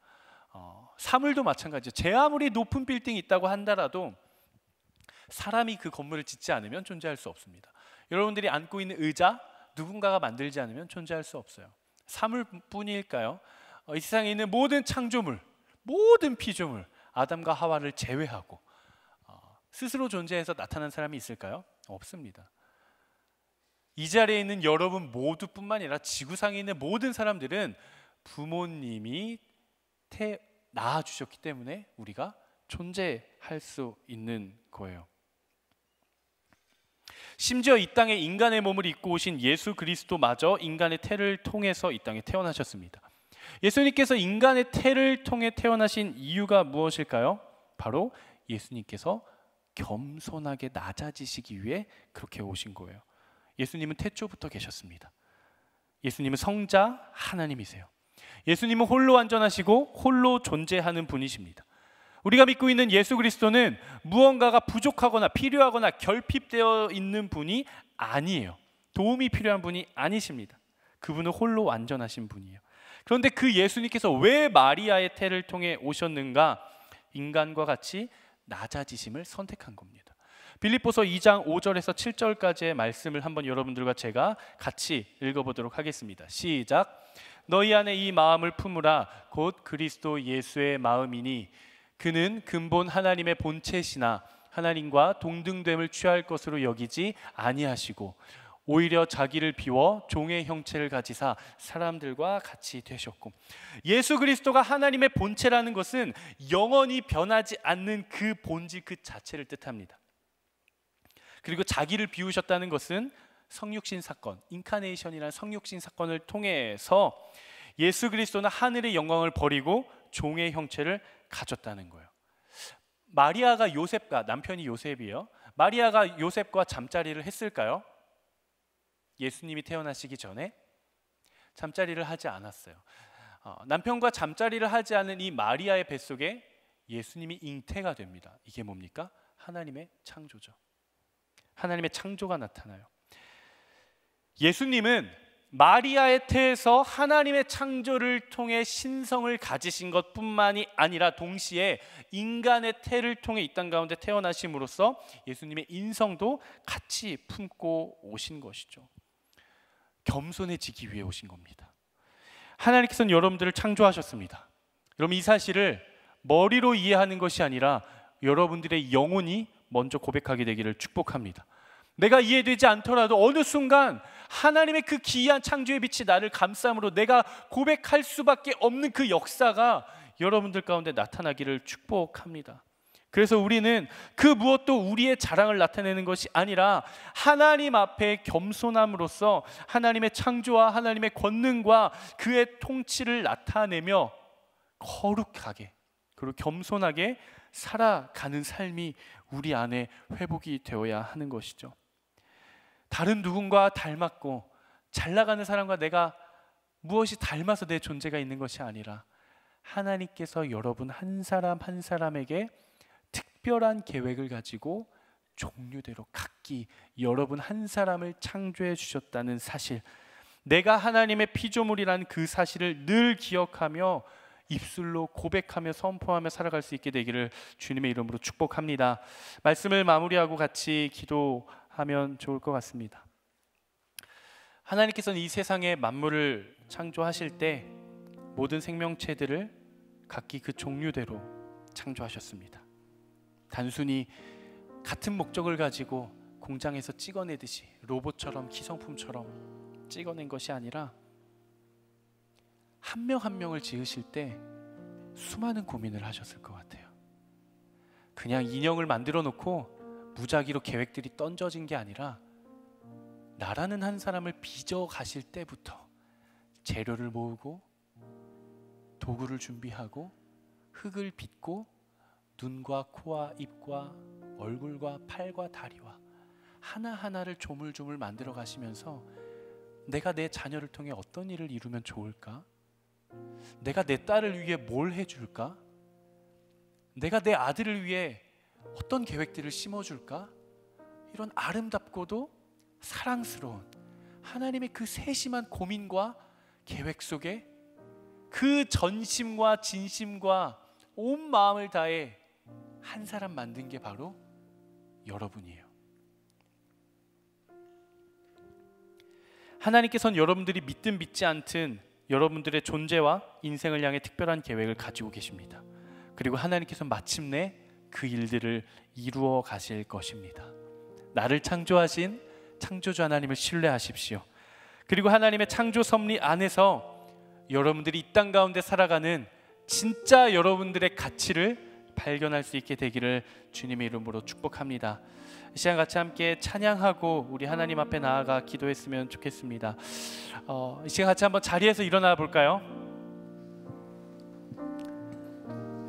사물도 마찬가지죠. 제 아무리 높은 빌딩이 있다고 한다라도 사람이 그 건물을 짓지 않으면 존재할 수 없습니다. 여러분들이 앉고 있는 의자 누군가가 만들지 않으면 존재할 수 없어요. 사물뿐일까요? 이 세상에 있는 모든 창조물, 모든 피조물, 아담과 하와를 제외하고 스스로 존재해서 나타난 사람이 있을까요? 없습니다. 이 자리에 있는 여러분 모두뿐만 아니라 지구상에 있는 모든 사람들은 부모님이 낳아주셨기 때문에 우리가 존재할 수 있는 거예요. 심지어 이 땅에 인간의 몸을 입고 오신 예수 그리스도마저 인간의 태를 통해서 이 땅에 태어나셨습니다. 예수님께서 인간의 태를 통해 태어나신 이유가 무엇일까요? 바로 예수님께서 겸손하게 낮아지시기 위해 그렇게 오신 거예요. 예수님은 태초부터 계셨습니다. 예수님은 성자 하나님이세요. 예수님은 홀로 완전하시고 홀로 존재하는 분이십니다. 우리가 믿고 있는 예수 그리스도는 무언가가 부족하거나 필요하거나 결핍되어 있는 분이 아니에요. 도움이 필요한 분이 아니십니다. 그분은 홀로 완전하신 분이에요. 그런데 그 예수님께서 왜 마리아의 태를 통해 오셨는가? 인간과 같이 낮아지심을 선택한 겁니다. 빌립보서 2장 5절에서 7절까지의 말씀을 한번 여러분들과 제가 같이 읽어보도록 하겠습니다. 시작. 너희 안에 이 마음을 품으라. 곧 그리스도 예수의 마음이니 그는 근본 하나님의 본체시나 하나님과 동등됨을 취할 것으로 여기지 아니하시고 오히려 자기를 비워 종의 형체를 가지사 사람들과 같이 되셨고, 예수 그리스도가 하나님의 본체라는 것은 영원히 변하지 않는 그 본질 그 자체를 뜻합니다. 그리고 자기를 비우셨다는 것은 성육신 사건, 인카네이션이라는 성육신 사건을 통해서 예수 그리스도는 하늘의 영광을 버리고 종의 형체를 가졌다는 거예요. 마리아가 요셉과, 남편이 요셉이에요. 마리아가 요셉과 잠자리를 했을까요? 예수님이 태어나시기 전에 잠자리를 하지 않았어요. 남편과 잠자리를 하지 않은 이 마리아의 뱃속에 예수님이 잉태가 됩니다. 이게 뭡니까? 하나님의 창조죠. 하나님의 창조가 나타나요. 예수님은 마리아의 태에서 하나님의 창조를 통해 신성을 가지신 것뿐만이 아니라 동시에 인간의 태를 통해 이 땅 가운데 태어나심으로써 예수님의 인성도 같이 품고 오신 것이죠. 겸손해지기 위해 오신 겁니다. 하나님께서는 여러분들을 창조하셨습니다. 여러분, 이 사실을 머리로 이해하는 것이 아니라 여러분들의 영혼이 먼저 고백하게 되기를 축복합니다. 내가 이해되지 않더라도 어느 순간 하나님의 그 기이한 창조의 빛이 나를 감싸므로 내가 고백할 수밖에 없는 그 역사가 여러분들 가운데 나타나기를 축복합니다. 그래서 우리는 그 무엇도 우리의 자랑을 나타내는 것이 아니라 하나님 앞에 겸손함으로써 하나님의 창조와 하나님의 권능과 그의 통치를 나타내며 거룩하게 그리고 겸손하게 살아가는 삶이 우리 안에 회복이 되어야 하는 것이죠. 다른 누군가 닮았고 잘 나가는 사람과 내가 무엇이 닮아서 내 존재가 있는 것이 아니라 하나님께서 여러분 한 사람 한 사람에게 특별한 계획을 가지고 종류대로 각기 여러분 한 사람을 창조해 주셨다는 사실, 내가 하나님의 피조물이라는 그 사실을 늘 기억하며 입술로 고백하며 선포하며 살아갈 수 있게 되기를 주님의 이름으로 축복합니다. 말씀을 마무리하고 같이 기도하면 좋을 것 같습니다. 하나님께서는 이 세상의 만물을 창조하실 때 모든 생명체들을 각기 그 종류대로 창조하셨습니다. 단순히 같은 목적을 가지고 공장에서 찍어내듯이 로봇처럼 기성품처럼 찍어낸 것이 아니라 한 명 한 명을 지으실 때 수많은 고민을 하셨을 것 같아요. 그냥 인형을 만들어 놓고 무작위로 계획들이 던져진 게 아니라 나라는 한 사람을 빚어 가실 때부터 재료를 모으고 도구를 준비하고 흙을 빚고 눈과 코와 입과 얼굴과 팔과 다리와 하나하나를 조물조물 만들어 가시면서 내가 내 자녀를 통해 어떤 일을 이루면 좋을까? 내가 내 딸을 위해 뭘 해줄까? 내가 내 아들을 위해 어떤 계획들을 심어줄까? 이런 아름답고도 사랑스러운 하나님의 그 세심한 고민과 계획 속에 그 전심과 진심과 온 마음을 다해 한 사람 만든 게 바로 여러분이에요. 하나님께서는 여러분들이 믿든 믿지 않든 여러분들의 존재와 인생을 향해 특별한 계획을 가지고 계십니다. 그리고 하나님께서 마침내 그 일들을 이루어 가실 것입니다. 나를 창조하신 창조주 하나님을 신뢰하십시오. 그리고 하나님의 창조 섭리 안에서 여러분들이 이 땅 가운데 살아가는 진짜 여러분들의 가치를 발견할 수 있게 되기를 주님의 이름으로 축복합니다. 이 시간 같이 함께 찬양하고 우리 하나님 앞에 나아가 기도했으면 좋겠습니다. 이 시간 같이 한번 자리에서 일어나 볼까요?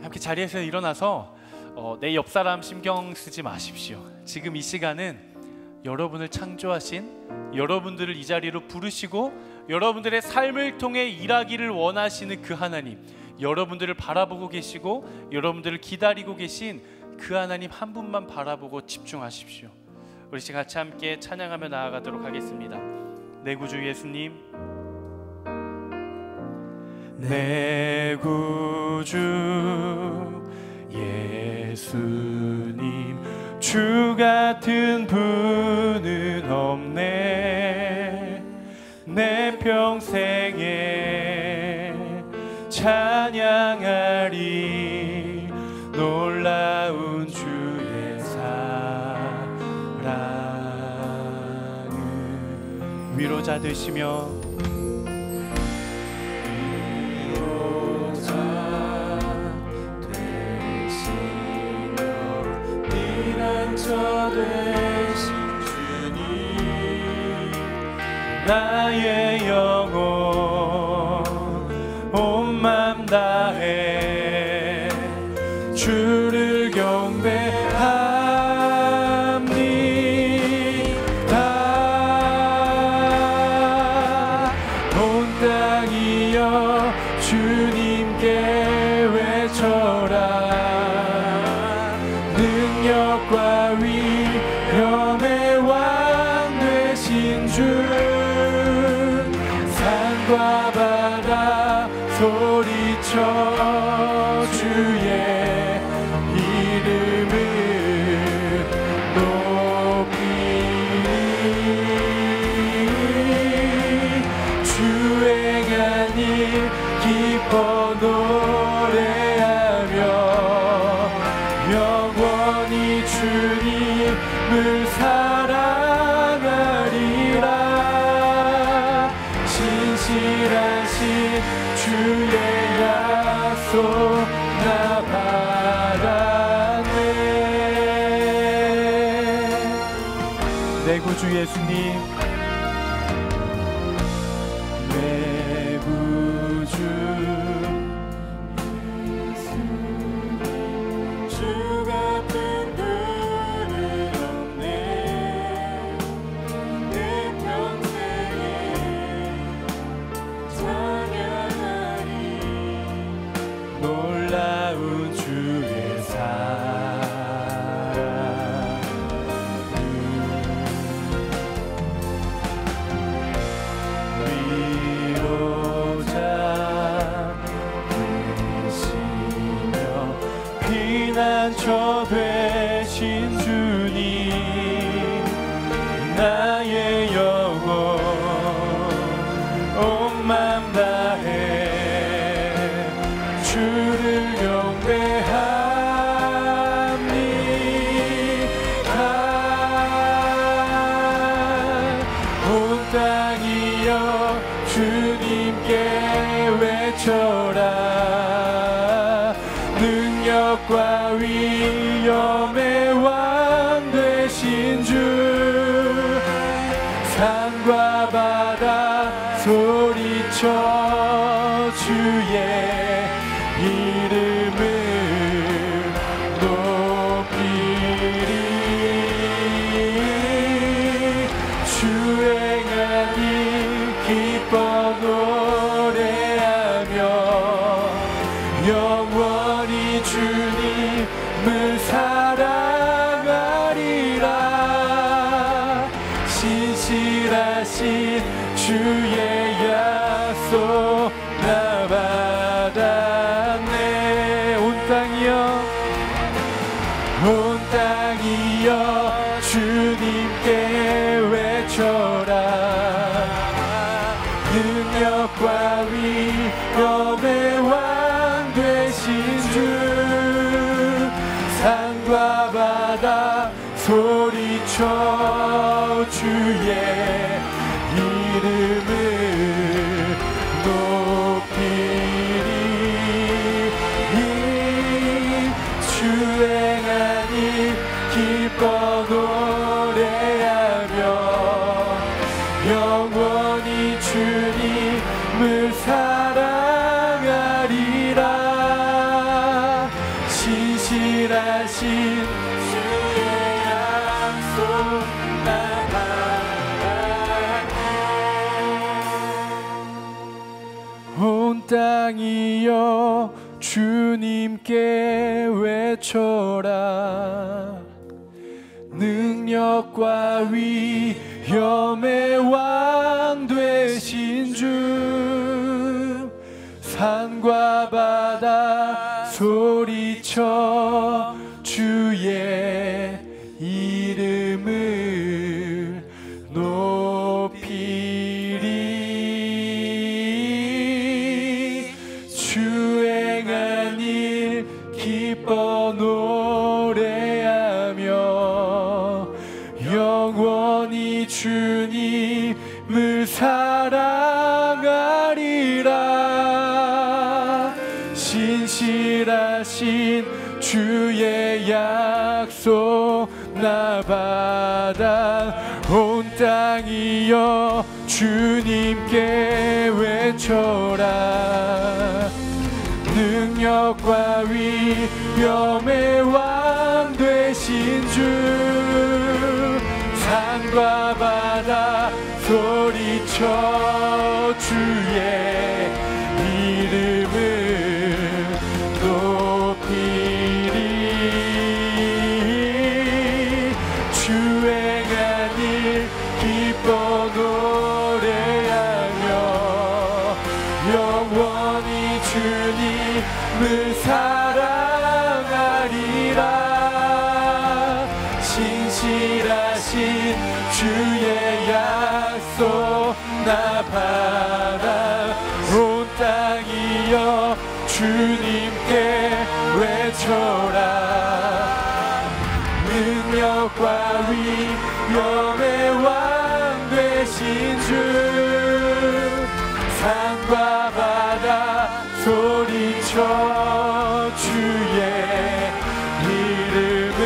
함께 자리에서 일어나서 내 옆 사람 신경 쓰지 마십시오. 지금 이 시간은 여러분을 창조하신, 여러분들을 이 자리로 부르시고 여러분들의 삶을 통해 일하기를 원하시는 그 하나님, 여러분들을 바라보고 계시고 여러분들을 기다리고 계신 그 하나님 한 분만 바라보고 집중하십시오. 우리 지금 같이 함께 찬양하며 나아가도록 하겠습니다. 내 구주 예수님, 내 구주 예수님, 주 같은 분은 없네. 내 평생에 찬양하리 놀라운 주의 사랑을. 위로자 되시며 되신 주님, 나의 영혼 온 맘 다해 주를 경배합니다. 온 땅이여 주님께 외쳐라. 능력과 위엄의 왕 되신 주, 산과 바다 소리쳐 주의 이름을 높이리. 주 행한 일 기뻐 노래하며 영원히 주님을 사랑하리라. 신실하신 주의 약속 나 바라네. 내 구주 예수님, 내 구주 놀라운 주의 사랑. 위로자 되시며 피난처 되신 주님, 나의 영혼 온 맘 다해 주를 경배합니다. 온 땅이여 주님께 외쳐라. 능력과 위엄의 왕 되신 주, 땅이여 주님께 외쳐라. 능력과 위엄의 왕 되신 주, 산과 바다 소리쳐 주의 이름을 높이리. 주행한 일 기뻐 노래하며 영원히 주님을 사랑하리라. 신실하신 주의 약속 나 바라네. 온 땅이여 주님께 외쳐라. 능력과 위엄의 왕 되신 주, 산과 바다 소리쳐 주의 이름을 높이리. 주행한 일 기뻐 노래하며 영원히 주님을 사랑하리라. 신실하신 주의 약속 나 받아. 온 땅이여 주님께 외쳐라. 능력과 위엄의 왕 되신 주, 산과 바다 소리쳐 주의 이름을 높이리. 주행한 일 기뻐 노래하며 영원히 주님을 사랑하리라. 신실하신 주의 약속 나 받아. 온 땅이여 주님께 외쳐라. 능력과 위엄의 왕 되신 주, 산과 바다 소리쳐 주의 이름을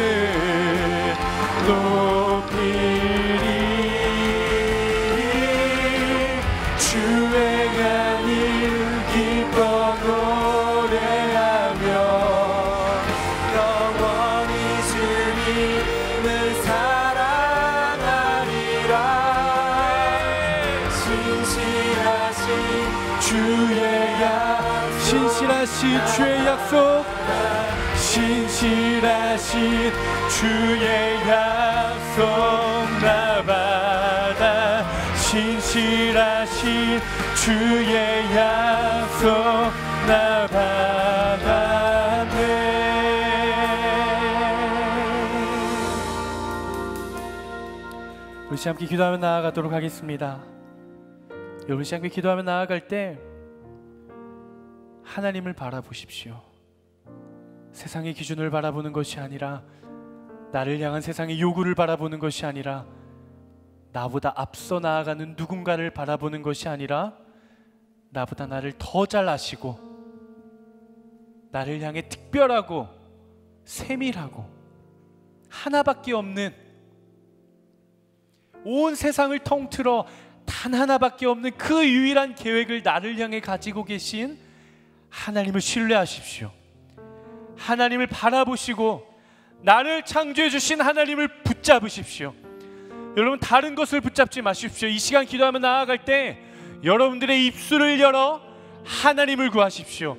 높이리. 주행한 일 기뻐 노래하며 영원히 주님을 사랑하리라. 신실하신 주의 약속, 신실하신 주의 약속 나 받아. 신실하신 주의 약속 나 받았네. 우리 함께 기도하며 나아가도록 하겠습니다. 여러분 함께 기도하며 나아갈 때 하나님을 바라보십시오. 세상의 기준을 바라보는 것이 아니라, 나를 향한 세상의 요구를 바라보는 것이 아니라, 나보다 앞서 나아가는 누군가를 바라보는 것이 아니라, 나보다 나를 더 잘 아시고 나를 향해 특별하고 세밀하고 하나밖에 없는, 온 세상을 통틀어 단 하나밖에 없는 그 유일한 계획을 나를 향해 가지고 계신 하나님을 신뢰하십시오. 하나님을 바라보시고 나를 창조해 주신 하나님을 붙잡으십시오. 여러분, 다른 것을 붙잡지 마십시오. 이 시간 기도하며 나아갈 때 여러분들의 입술을 열어 하나님을 구하십시오.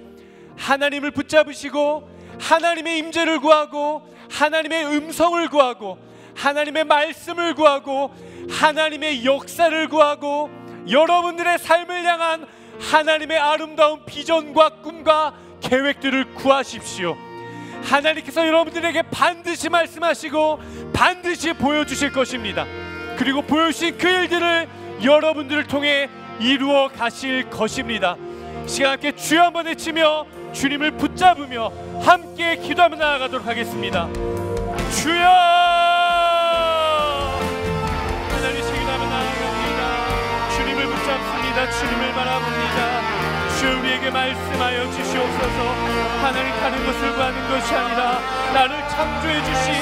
하나님을 붙잡으시고 하나님의 임재를 구하고 하나님의 음성을 구하고 하나님의 말씀을 구하고 하나님의 역사를 구하고 여러분들의 삶을 향한 하나님의 아름다운 비전과 꿈과 계획들을 구하십시오. 하나님께서 여러분들에게 반드시 말씀하시고 반드시 보여주실 것입니다. 그리고 보여주신 그 일들을 여러분들을 통해 이루어 가실 것입니다. 시간 함께 주여 한번 외치며 주님을 붙잡으며 함께 기도하며 나아가도록 하겠습니다. 주여! 하나님 기도하며 나아갑니다. 주님을 붙잡습니다. 주님을 바라봅니다. 주여 우리에게 말씀하여 주시옵소서. 하나님 다른 것을 구하는 것이 아니라 나를 창조해 주신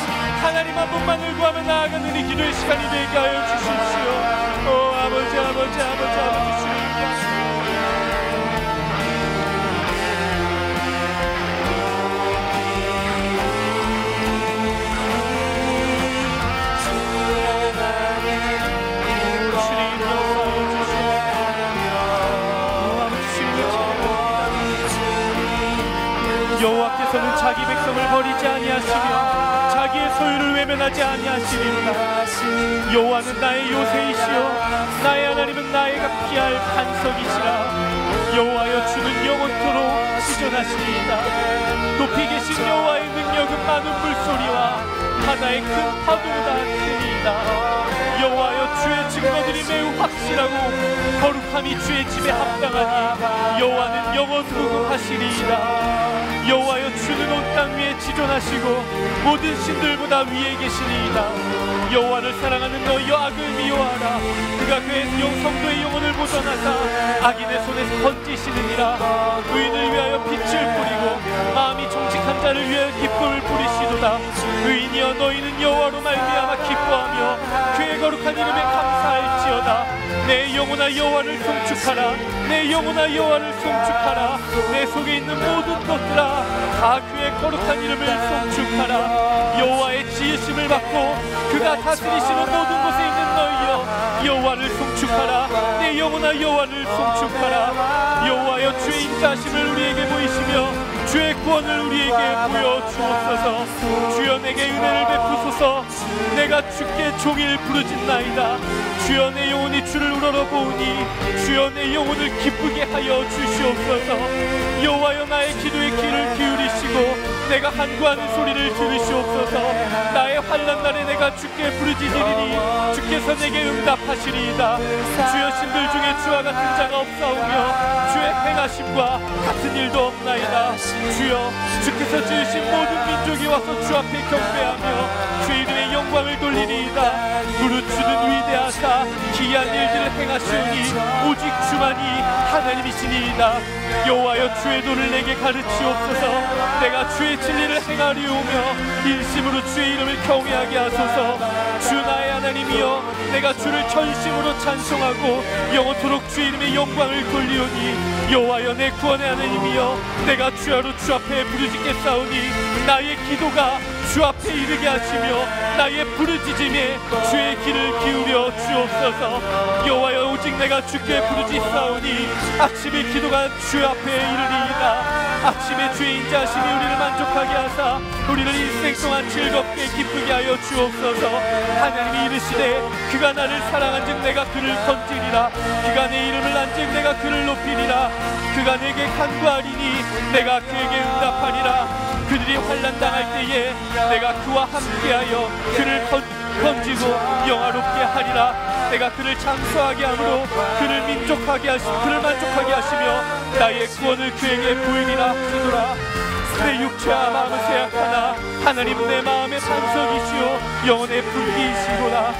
하나님 한 분만을 구하며 나아가는 이 기도의 시간이 되게 하여 주십시오. 오 아버지 아버지 아버지 아버지 주님 여호와께서는 자기 백성을 버리지 아니하시며 자기의 소유를 외면하지 아니하시리로다. 여호와는 나의 요새이시요 나의 하나님은 나의 피할 반석이시라. 여호와여 주는 영원토록 시전하시리이다. 높이 계신 여호와의 능력은 많은 물소리와 바다의 큰 파도보다 크니이다. 여호와여 주의 증거들이 매우 확실하고 거룩함이 주의 집에 합당하니 여호와는 영원토록 하시리이다. 여호와여 주는 온 땅 위에 지존하시고 모든 신들보다 위에 계시니이다. 여호와를 사랑하는 너희여 악을 미워하라. 그가 그의 성도의 영혼을 보존하사 악인의 손에서 건지시느니라. 의인을 위하여 빛을 뿌리고 마음이 정직한 자를 위하여 기쁨을 부리시도다. 의인이여 너희는 여호와로 말미암아 기뻐하며 그의 거룩한 이름에 감사할지어다. 내 영혼아 여호와를 송축하라. 내 영혼아 여호와를 송축하라. 내 속에 있는 모든 것들아 다 그의 거룩한 이름을 송축하라. 여호와의 지으심을 받고 그가 다스리시는 모든 곳에 있는 너희여 여호와를 송축하라. 내 영혼아 여호와를 송축하라. 여호와여 주의 인자하심을 우리에게 보이시며 주의 구원을 우리에게 보여주옵소서. 주여 내게 은혜를 베푸소서. 내가 주께 종일 부르짖나이다. 주여 내 영혼이 주를 우러러보으니 주여 내 영혼을 기쁘게 하여 주시옵소서. 여호와여 나의 기도에 귀를 기울이시고 내가 간구하는 소리를 들으시옵소서. 나의 환난 날에 내가 주께 부르짖으리니 주께서 내게 응답하시리이다. 주여 신들 중에 주와 같은 자가 없사오며 주의 행하심과 같은 일도 없나이다. 주여 주께서 지으신 모든 민족이 와서 주 앞에 경배하며 주의 이름의 영광을 돌리리이다. 무릇 주는 위대하사 기이한 일들을 행하시오니 오직 주만이 하나님이시니이다. 여호와여 주의 도를 내게 가르치옵소서. 내가 주의 진리를 행하리오며 인심으로 주의 이름을 경외하게 하소서. 주 나의 하나님이여 내가 주를 전심으로 찬송하고 영원토록 주의 이름의 영광을 돌리오니 여호와여 내 구원의 하나님이여 내가 주야로 주 앞에 부르짖겠사오니 나의 기도가 주 앞에 이르게 하시며 나의 부르짖음에 주의 귀를 기울여 주옵소서. 여호와여 오직 내가 주께 부르짖사오니 아침의 기도가 주 앞에 이르리이다. 아침에 주의 인자하심이 우리를 만족하게 하사 우리를 일생 동안 즐겁게 기쁘게 하여 주옵소서. 하나님이 이르시되 그가 나를 사랑한즉 내가 그를 건지리라. 그가 내 이름을 안즉 내가 그를 높이리라. 그가 내게 간구하리니 내가 그에게 응답하리라. 그들이 환난 당할 때에 내가 그와 함께하여 그를 건지고 영화롭게 하리라. 내가 그를 장수하게 하므로 그를 만족하게 하시며 나의 구원을 그에게 보이리라 하시노라. 내 육체와 마음은 쇠약하나 하나님은 내 마음의 반석이시오 영혼의 불기이시로라.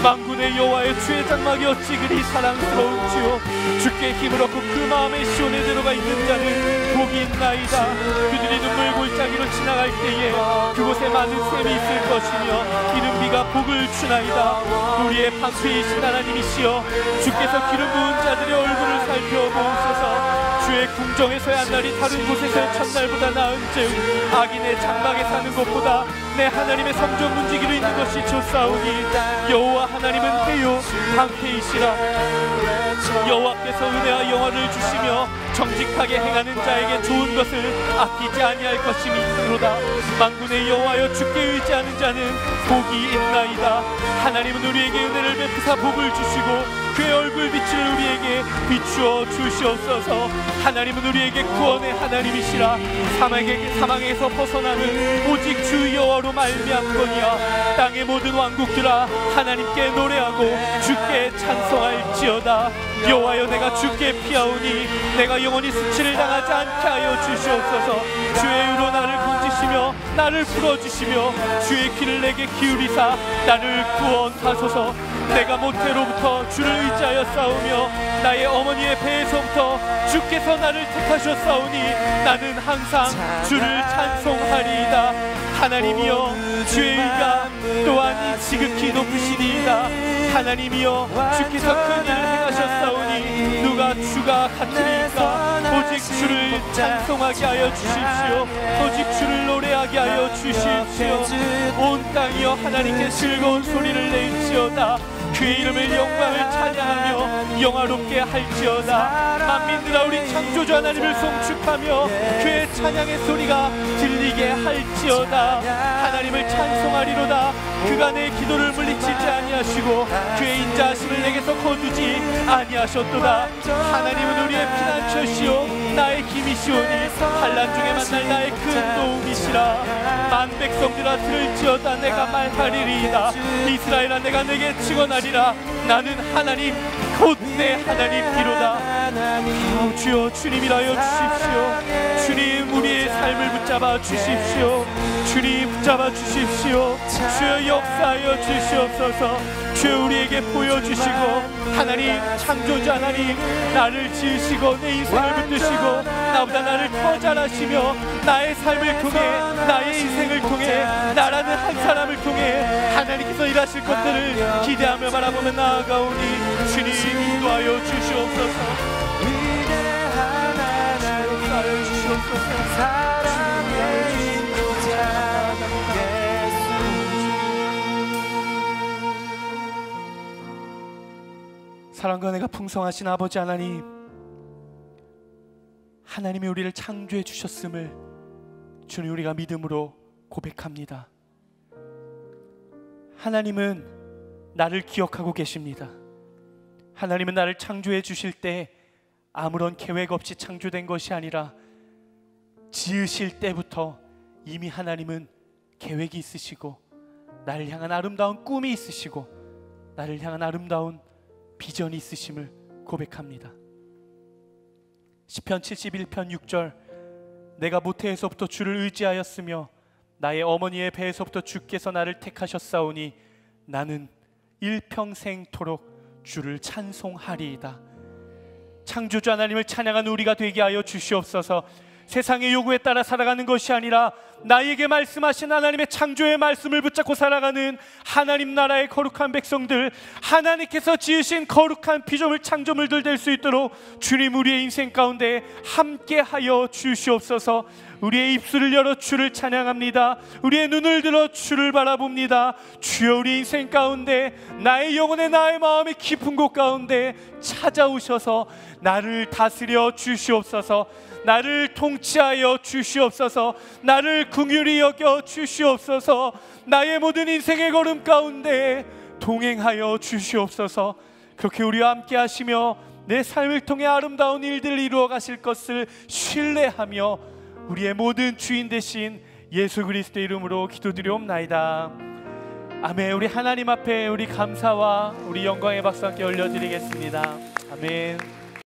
만군의 여호와의 주의 장막이 어찌 그리 사랑스러운지요. 주께 힘을 얻고 그 마음의 시온에 들어가 있는 자는 복이 있나이다. 그들이 눈물 골짜기로 지나갈 때에 그곳에 많은 샘이 있을 것이며 이른 비가 복을 주나이다. 우리의 방패이신 하나님이시여 주께서 기름 부은 자들의 얼굴을 살펴보옵소서. 주의 궁정에서의 한 날이 다른 곳에서의 첫날보다 나은즉 악인의 장막에 사는 것보다 내 하나님의 성전 문지기로 있는 것이 좋사오니 여호와 하나님은 해요 방패이시라. 여호와께서 은혜와 영화를 주시며 정직하게 행하는 자에게 좋은 것을 아끼지 아니할 것이니로다. 만군의 여호와여 주께 의지하는 자는 복이 있나이다. 하나님은 우리에게 은혜를 베푸사 복을 주시고 그의 얼굴 빛을 우리에게 비추어 주시옵소서. 하나님은 우리에게 구원의 하나님이시라. 사망에서 벗어나는 오직 주 여호와로 말미암거니와 땅의 모든 왕국들아 하나님께 노래하고 주께 찬송할지어다. 여호와여, 내가 주께 피하오니 내가 영원히 수치를 당하지 않게 하여 주시옵소서. 주의 의로 나를 건지시며 나를 풀어주시며 주의 귀를 내게 기울이사 나를 구원하소서. 내가 모태로부터 주를 의지하여 싸우며 나의 어머니의 배에서부터 주께서 나를 택하셨사오니 나는 항상 주를 찬송하리이다. 하나님이여, 주의 의가 또한 지극히 높으시니이다. 하나님이여, 주께서 큰 일을 행하셨사오니 누가 주가 같으니까. 오직 주를 찬송하게 하여 주십시오. 오직 주를 노래하게 하여 주십시오. 온 땅이여 하나님께 즐거운 소리를 낼지어다. 그의 이름을 영광을 찬양하며 영화롭게 할지어다. 만민들아, 우리 창조주 하나님을 송축하며 그의 찬양의 소리가 들리게 할지어다. 하나님을 찬송하리로다. 그가 내 기도를 물리치지 아니하시고 그의 인자하심을 내게서 거두지 아니하셨도다. 하나님은 우리의 피난처시오 나의 힘이시오니 환난 중에 만날 나의 큰 도움이시라. 만 백성들아 들을지어다. 내가 말하리이다. 이스라엘아, 내가 내게 증언하리라. 나는 하나님 곧 내 하나님이로다. 주여, 주님이라여 주십시오. 주님, 우리의 삶을 붙잡아 주십시오. 주님, 붙잡아 주십시오. 주여, 역사하여 주시옵소서. 주여, 우리에게 보여주시고 하나님, 창조주 하나님, 나를 지으시고 내 인생을 붙드시고 나보다 나를 더 잘하시며 나의 삶을 통해, 나의 인생을 통해, 나라는 한 사람을 통해 하나님께서 일하실 것들을 기대하며 바라보며 나아가오니 주님 인도하여 주시옵소서. 역사하여 주시옵소서. 사랑과 은혜가 풍성하신 아버지 하나님, 하나님이 우리를 창조해 주셨음을 주님 우리가 믿음으로 고백합니다. 하나님은 나를 기억하고 계십니다. 하나님은 나를 창조해 주실 때 아무런 계획 없이 창조된 것이 아니라 지으실 때부터 이미 하나님은 계획이 있으시고 나를 향한 아름다운 꿈이 있으시고 나를 향한 아름다운 비전이 있으심을 고백합니다. 시편 71편 6절, 내가 모태에서부터 주를 의지하였으며 나의 어머니의 배에서부터 주께서 나를 택하셨사오니 나는 일평생토록 주를 찬송하리이다. 창조주 하나님을 찬양하는 우리가 되게 하여 주시옵소서. 세상의 요구에 따라 살아가는 것이 아니라 나에게 말씀하신 하나님의 창조의 말씀을 붙잡고 살아가는 하나님 나라의 거룩한 백성들, 하나님께서 지으신 거룩한 피조물 창조물들 될 수 있도록 주님 우리의 인생 가운데 함께하여 주시옵소서. 우리의 입술을 열어 주를 찬양합니다. 우리의 눈을 들어 주를 바라봅니다. 주여, 우리 인생 가운데 나의 영혼의 나의 마음의 깊은 곳 가운데 찾아오셔서 나를 다스려 주시옵소서. 나를 통치하여 주시옵소서. 나를 긍휼히 여겨 주시옵소서. 나의 모든 인생의 걸음 가운데 동행하여 주시옵소서. 그렇게 우리와 함께 하시며 내 삶을 통해 아름다운 일들을 이루어 가실 것을 신뢰하며 우리의 모든 주인 되신 예수 그리스도의 이름으로 기도드리옵나이다. 아멘. 우리 하나님 앞에 우리 감사와 우리 영광의 박수 함께 올려드리겠습니다. 아멘.